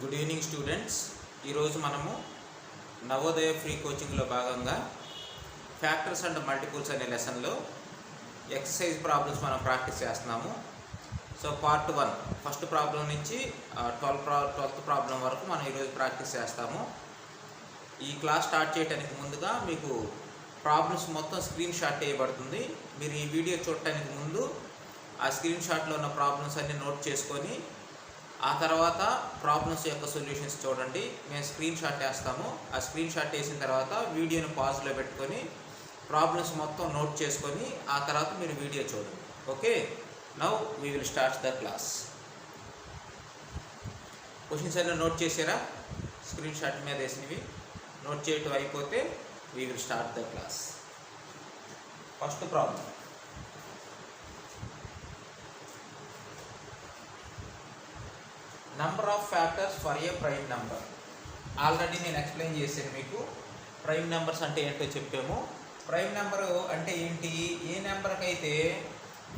Good evening students. ఈరోజు మనము Navodaya free కోచింగ్లో భాగంగా ఫ్యాక్టర్స్ అండ్ మల్టిపుల్స్ అనే లెసన్లో ఎక్సర్సైజ్ ప్రాబ్లమ్స్ మనం ప్రాక్టీస్ చేస్తున్నాము. సో పార్ట్ 1 ఫస్ట్ ప్రాబ్లం నుంచి 12th ప్రాబ్లం వరకు మనం ఈరోజు ప్రాక్టీస్ చేస్తాము. ఈ క్లాస్ స్టార్ట్ చేయడానికి ముందుగా మీకు ప్రాబ్లమ్స్ మొత్తం స్క్రీన్ షాట్ చేయబడుతుంది. మీరు ఈ వీడియో చూడటానికి ముందు ఆ స్క్రీన్ షాట్లో ఉన్న ప్రాబ్లమ్స్ అన్నీ నోట్ చేసుకొని ఆ తర్వాత ప్రాబ్లమ్స్ యొక్క సొల్యూషన్స్ చూడండి. మేము స్క్రీన్ షాట్ వేస్తాము. ఆ స్క్రీన్ షాట్ వేసిన తర్వాత వీడియోని పాజ్లో పెట్టుకొని ప్రాబ్లమ్స్ మొత్తం నోట్ చేసుకొని ఆ తర్వాత మీరు వీడియో చూడండి. Okay, now we will start the class. Questions అన్నీ నోట్ చేసారా? స్క్రీన్ షాట్ మీద వేసినవి నోట్ చేయటం అయిపోతే we will start the class. First problem, number of factors for a prime number. Already నేను ఎక్స్ప్లెయిన్ చేశాను మీకు. ప్రైమ్ నెంబర్స్ అంటే ఏంటో చెప్పాము. ప్రైమ్ నెంబరు అంటే ఏంటి? ఏ నెంబర్కి అయితే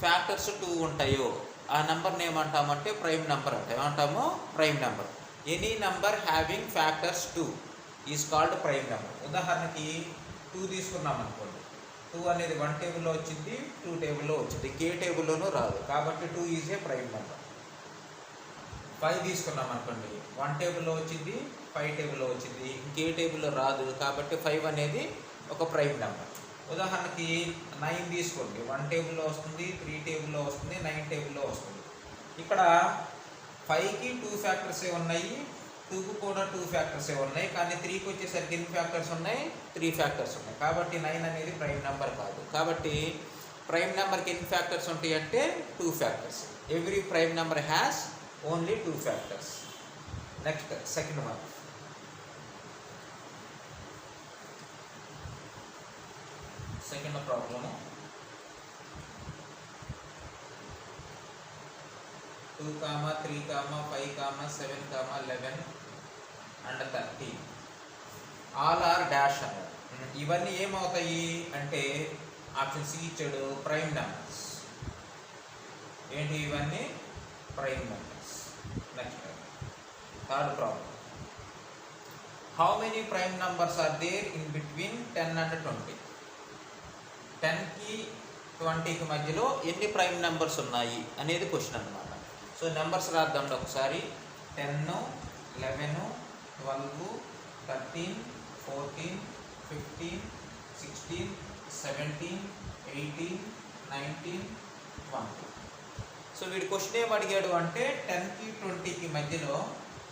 ఫ్యాక్టర్స్ 2 ఉంటాయో ఆ నెంబర్ని ఏమంటామంటే ప్రైమ్ నెంబర్ అంటే ఏమంటాము? Prime number. Any number having factors 2 is called prime number. ఉదాహరణకి 2 తీసుకున్నాం అనుకోండి. 2 అనేది 1 టేబుల్లో వచ్చింది, 2 టేబుల్లో వచ్చింది, కే టేబుల్లోనూ రాదు, కాబట్టి 2 ఈజ్ ఏ ప్రైమ్ నెంబర్. 5 తీసుకున్నాం అనుకోండి. 1 టేబుల్లో వచ్చింది, 5 టేబుల్లో వచ్చింది, ఇంకే టేబుల్లో రాదు, కాబట్టి 5 అనేది ఒక ప్రైమ్ నెంబర్. ఉదాహరణకి 9 తీసుకోండి. 1 టేబుల్లో వస్తుంది, 3 టేబుల్లో వస్తుంది, 9 టేబుల్లో వస్తుంది. ఇక్కడ 5కి 2 ఫ్యాక్టర్సే ఉన్నాయి, 2కు కూడా 2 ఫ్యాక్టర్సే ఉన్నాయి, కానీ 3కి వచ్చేసరికి ఎన్ని ఫ్యాక్టర్స్ ఉన్నాయి? 3 ఫ్యాక్టర్స్ ఉన్నాయి, కాబట్టి 9 అనేది ప్రైమ్ నెంబర్ కాదు. కాబట్టి ప్రైమ్ నెంబర్కి ఎన్ని ఫ్యాక్టర్స్ ఉంటాయి అంటే 2 factors. Every prime number has only 2 factors. Next, second one. Second problem. 2, 3, 5, 7, 11 and 13 all are dash అన్నారు. ఇవన్నీ ఏమవుతాయి అంటే ఆప్షన్ సి ఇచ్చాడు, ప్రైమ్ నెంబర్స్. ఏంటి ఇవన్నీ? Prime numbers. Next third problem, how many prime numbers are there in between 10 and 20? 10కి 20కి మధ్యలో ఎన్ని ప్రైమ్ నెంబర్స్ ఉన్నాయి అనేది క్వశ్చన్ అనమాట. సో నెంబర్స్ రాద్దాం ఒకసారి. 10, 11, 12, 13, 14, 15, 16, 17, 18, 19, 20. సో వీడి క్వశ్చన్ ఏం అడిగాడు అంటే 10కి 20కి మధ్యలో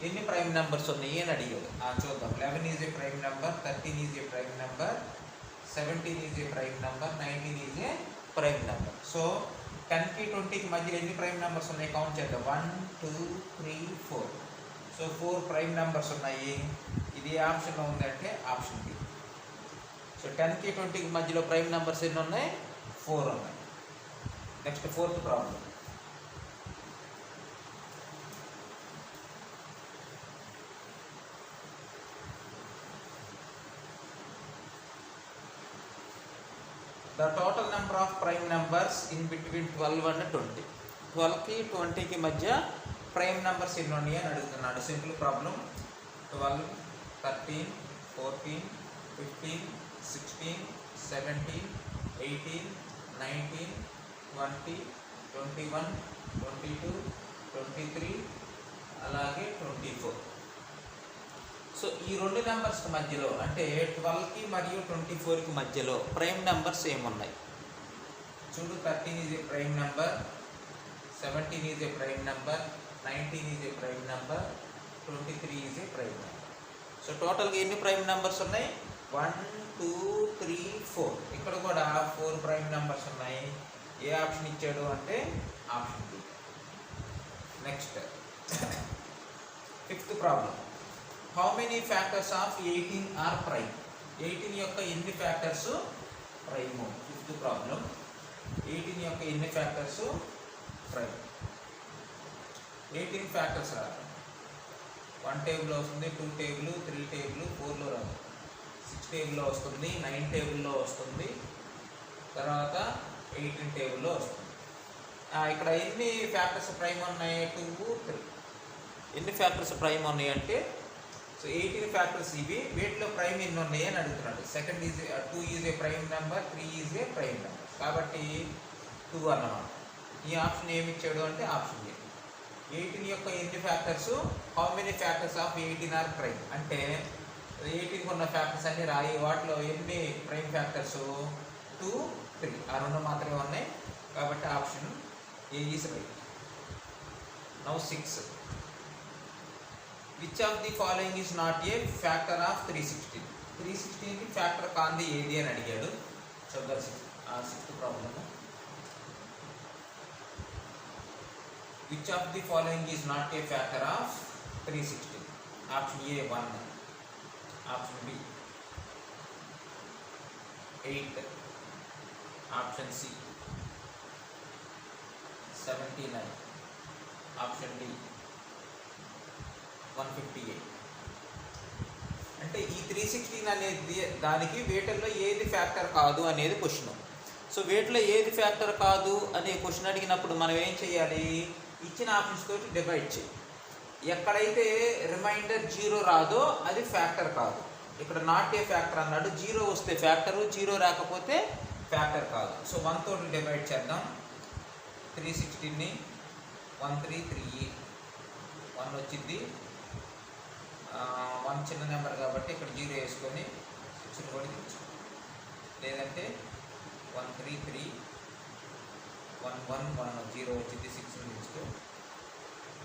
ఎన్ని ప్రైమ్ నెంబర్స్ ఉన్నాయి అని అడిగాడు. చూద్దాం. 11 is a prime number, 13 is a prime number, 17 is a prime number, 19 is a prime number. So 10కి 20కి మధ్యలో ఎన్ని ప్రైమ్ నెంబర్స్ ఉన్నాయి కౌంట్ చేద్దాం. 1, 2, 3, 4. సో 4 ప్రైమ్ నెంబర్స్ ఉన్నాయి. ఇది ఏ ఆప్షన్లో ఉందంటే ఆప్షన్ బి. సో 10కి 20కి మధ్యలో ప్రైమ్ నెంబర్స్ ఎన్ని ఉన్నాయి? 4 ఉన్నాయి. Next fourth problem, the total number of prime numbers in between 12 and 20. 12కి 20కి మధ్య ప్రైమ్ నెంబర్స్ ఎన్ని ఉన్నాయి అని అడుగుతున్నాడు. Simple problem. 12, 13, 14, 15, 16, 17, 18, 19, 20, 21, 22, 23 అలాగే 24. సో ఈ రెండు నెంబర్స్కి మధ్యలో అంటే 12కి మరియు 24కి మధ్యలో ప్రైమ్ నెంబర్స్ ఏమున్నాయి చూడు. 13 is a prime number, 17 is a prime number, 19 is a prime number, 23 is a prime number. So టోటల్గా ఎన్ని ప్రైమ్ నెంబర్స్ ఉన్నాయి? 1, 2, 3, 4. ఇక్కడ కూడా 4 ప్రైమ్ నెంబర్స్ ఉన్నాయి. ఏ ఆప్షన్ ఇచ్చాడు అంటే option B. Next fifth problem, how many factors of 18 are prime? 18 యొక్క ఎన్ని ఫ్యాక్టర్స్ ప్రైమ్? ఫిఫ్త్ ప్రాబ్లం, 18 యొక్క ఎన్ని ఫ్యాక్టర్స్ ప్రైమ్? 18 ఫ్యాక్టర్స్ రాదు. 1 టేబుల్లో వస్తుంది, 2 టేబుల్, 3 టేబుల్, 4లో రాదు, 6 టేబుల్లో వస్తుంది, 9 టేబుల్లో వస్తుంది, తర్వాత 18 టేబుల్లో వస్తుంది. ఇక్కడ ఎన్ని ఫ్యాక్టర్స్ ప్రైమ్ ఉన్నాయి? 2, 3. ఎన్ని ఫ్యాక్టర్స్ ప్రైమ్ ఉన్నాయి అంటే, సో 18 ఫ్యాక్టర్స్ ఇవి, వీటిలో ప్రైమ్ ఎన్ని ఉన్నాయి అని అడుగుతున్నాడు. Second is 2 is a prime number, 3 is a prime number, కాబట్టి 2 అన్నమాట. ఈ ఆప్షన్ ఏమి ఇచ్చాడు అంటే ఆప్షన్ ఏ. 18 యొక్క ఎన్ని factors, how many factors of 18 are prime అంటే 18 ఉన్న ఫ్యాక్టర్స్ అన్ని రాయి, వాటిలో ఎన్ని ప్రైమ్ ఫ్యాక్టర్స్ 2, 3 ఆ రెండు మాత్రమే ఉన్నాయి, కాబట్టి option A is right. Now 6. Which of the following is not a factor of 316? 316కి ఫ్యాక్టర్ కాంది ఏది అని అడిగాడు. చూద్దాం 6th problem. Which of the following is not a factor of 316? Option A 1, option B 8, option C 79, option D 158. అంటే ఈ 316 అనేది దానికి వీటిల్లో ఏది ఫ్యాక్టర్ కాదు అనేది క్వశ్చన్. సో వీటిలో ఏది ఫ్యాక్టర్ కాదు అనే క్వశ్చన్ అడిగినప్పుడు మనం ఏం చేయాలి, ఇచ్చిన ఆప్షన్స్ తోటి డివైడ్ చేయి. ఎక్కడైతే రిమైండర్ 0 రాదో అది ఫ్యాక్టర్ కాదు. ఇక్కడ నాట్ ఏ ఫ్యాక్టర్ అన్నాడు, 0 వస్తే ఫ్యాక్టరు, 0 రాకపోతే ఫ్యాక్టర్ కాదు. సో 1 తోటి డివైడ్ చేద్దాం. 316ని 133, 1 వచ్చింది, 1 చిన్న నెంబర్ కాబట్టి ఇక్కడ 0 వేసుకొని 6 కూడా తెచ్చుకో, లేదంటే 133, 1 1 1 0 వచ్చింది, 6 తెచ్చుకో,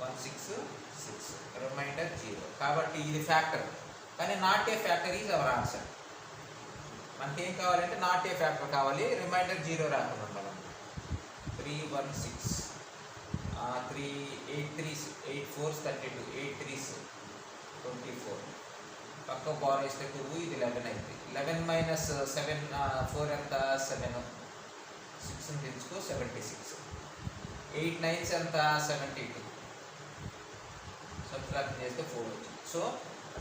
1 6 6, రిమైండర్ 0. కాబట్టి ఇది ఫ్యాక్టర్, కానీ not a factor is our answer. మనకి ఏం కావాలంటే నాట్ ఏ ఫ్యాక్టర్ కావాలి, రిమైండర్ 0 రాకుండా ఉండాలి. 3 1 6, 3 8 3 8 4 32, 8 3 24, పక్క బార్ వేస్తే 2, ఇది 11 అయింది. 11 మైనస్ 7 4 ఎంత 7, 6 తెచ్చుకో 76, 8 9 ఎంత 72, సబ్ట్రాక్ట్ చేస్తే 4 వచ్చింది. సో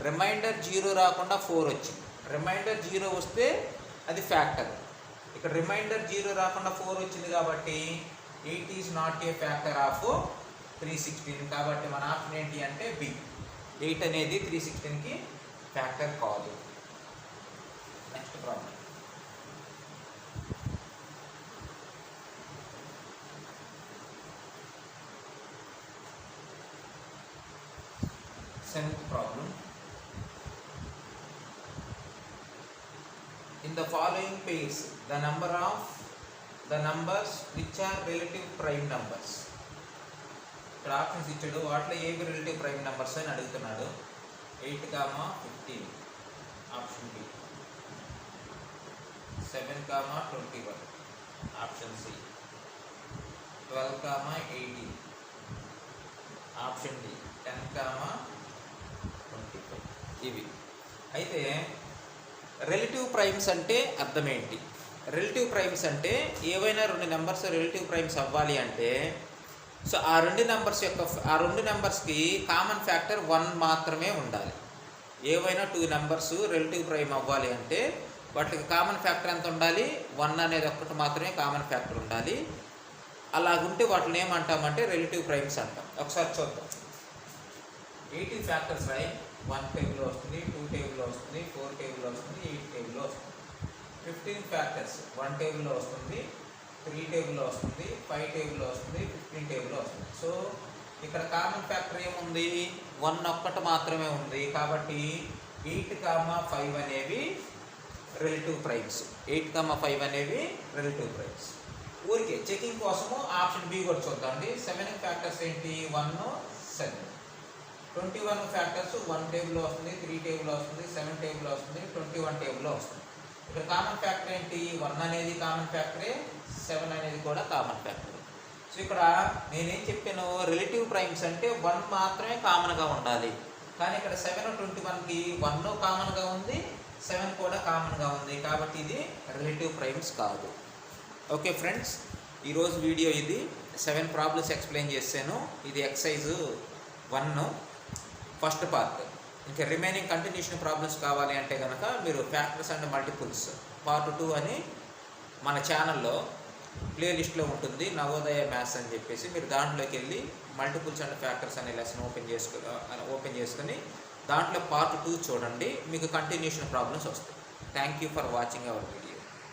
రిమైండర్ 0 రాకుండా 4 వచ్చింది. రిమైండర్ 0 వస్తే అది ఫ్యాక్టర్. ఇక్కడ రిమైండర్ 0 రాకుండా 4 వచ్చింది కాబట్టి 8 is not a factor of 316. కాబట్టి మన ఆప్షన్ ఏంటి అంటే బి, 8 అనేది 316కి ఫ్యాక్టర్ కాదు. Next problem. Seventh problem. In the following pairs, the numbers which are relative prime numbers. ఇక్కడ ఆప్షన్స్ ఇచ్చాడు, వాటిలో ఏవి రిలేటివ్ ప్రైమ్ నెంబర్స్ అని అడుగుతున్నాడు. 8, 15, option B. 7, 21, option C. 12, 18, option D. 10, 25. ఇవి అయితే రిలేటివ్ ప్రైమ్స్ అంటే అర్థం ఏంటి? రిలేటివ్ ప్రైమ్స్ అంటే ఏవైనా రెండు నెంబర్స్ రిలేటివ్ ప్రైమ్స్ అవ్వాలి అంటే, సో ఆ రెండు నెంబర్స్కి కామన్ ఫ్యాక్టర్ 1 మాత్రమే ఉండాలి. ఏవైనా 2 నెంబర్స్ రిలేటివ్ ప్రైమ్ అవ్వాలి అంటే వాటికి కామన్ ఫ్యాక్టర్ ఎంత ఉండాలి? 1 అనేది ఒక్కటి మాత్రమే కామన్ ఫ్యాక్టర్ ఉండాలి. అలాగుంటే వాటిని ఏమంటామంటే రిలేటివ్ ప్రైమ్స్ అంటాం. ఒకసారి చూద్దాం. 18 ఫ్యాక్టర్స్ రాయి. 1 టేబుల్లో వస్తుంది, 2 టేబుల్లో వస్తుంది, 4 టేబుల్లో వస్తుంది, 8 టేబుల్లో వస్తుంది. 15 ఫ్యాక్టర్స్ 1 టేబుల్లో వస్తుంది, 3 టేబుల్లో వస్తుంది, 5 టేబుల్లో వస్తుంది, 15 టేబుల్లో వస్తుంది. సో ఇక్కడ కామన్ ఫ్యాక్టర్ ఏముంది? 1 ఒక్కటి మాత్రమే ఉంది. కాబట్టి 8, 5 అనేవి రిలేటివ్ ప్రైమ్స్. 8, 5 అనేవి రిలేటివ్ ప్రైమ్స్. ఊరికే చెకింగ్ కోసము ఆప్షన్ బి కూడా చూద్దామండి. 7 ఫ్యాక్టర్స్ ఏంటి? 1, 7. 21 ఫ్యాక్టర్స్ 1 టేబుల్లో వస్తుంది, 3 టేబుల్లో వస్తుంది, 7 టేబుల్లో వస్తుంది, 21 టేబుల్లో వస్తుంది. ఇక్కడ కామన్ ఫ్యాక్టర్ ఏంటి? 1 అనేది కామన్ ఫ్యాక్టరే, 7 అనేది కూడా కామన్ ఫ్యాక్టర్. సో ఇక్కడ నేనేం చెప్పాను, రిలేటివ్ ప్రైమ్స్ అంటే 1 మాత్రమే కామన్గా ఉండాలి. కానీ ఇక్కడ 7, 21కి 1 కామన్గా ఉంది, 7 కూడా కామన్గా ఉంది. కాబట్టి ఇది రిలేటివ్ ప్రైమ్స్ కాదు. ఓకే ఫ్రెండ్స్, ఈరోజు వీడియో ఇది 7 ప్రాబ్లమ్స్ ఎక్స్ప్లెయిన్ చేశాను. ఇది ఎక్సర్సైజ్ 1 ఫస్ట్ పార్ట్. ఇంకా రిమైనింగ్ కంటిన్యూషన్ ప్రాబ్లమ్స్ కావాలి అంటే కనుక మీరు ఫ్యాక్టర్స్ అండ్ మల్టిపుల్స్ పార్ట్ 2 అని మన ఛానల్లో ప్లేలిస్ట్లో ఉంటుంది నవోదయ మ్యాథ్స్ అని చెప్పేసి. మీరు దాంట్లోకి వెళ్ళి మల్టిపుల్స్ అండ్ ఫ్యాక్టర్స్ అనే లెసన్ ఓపెన్ చేసుకొని దాంట్లో పార్ట్ 2 చూడండి, మీకు కంటిన్యూషన్ ప్రాబ్లమ్స్ వస్తాయి. Thank you for watching our video.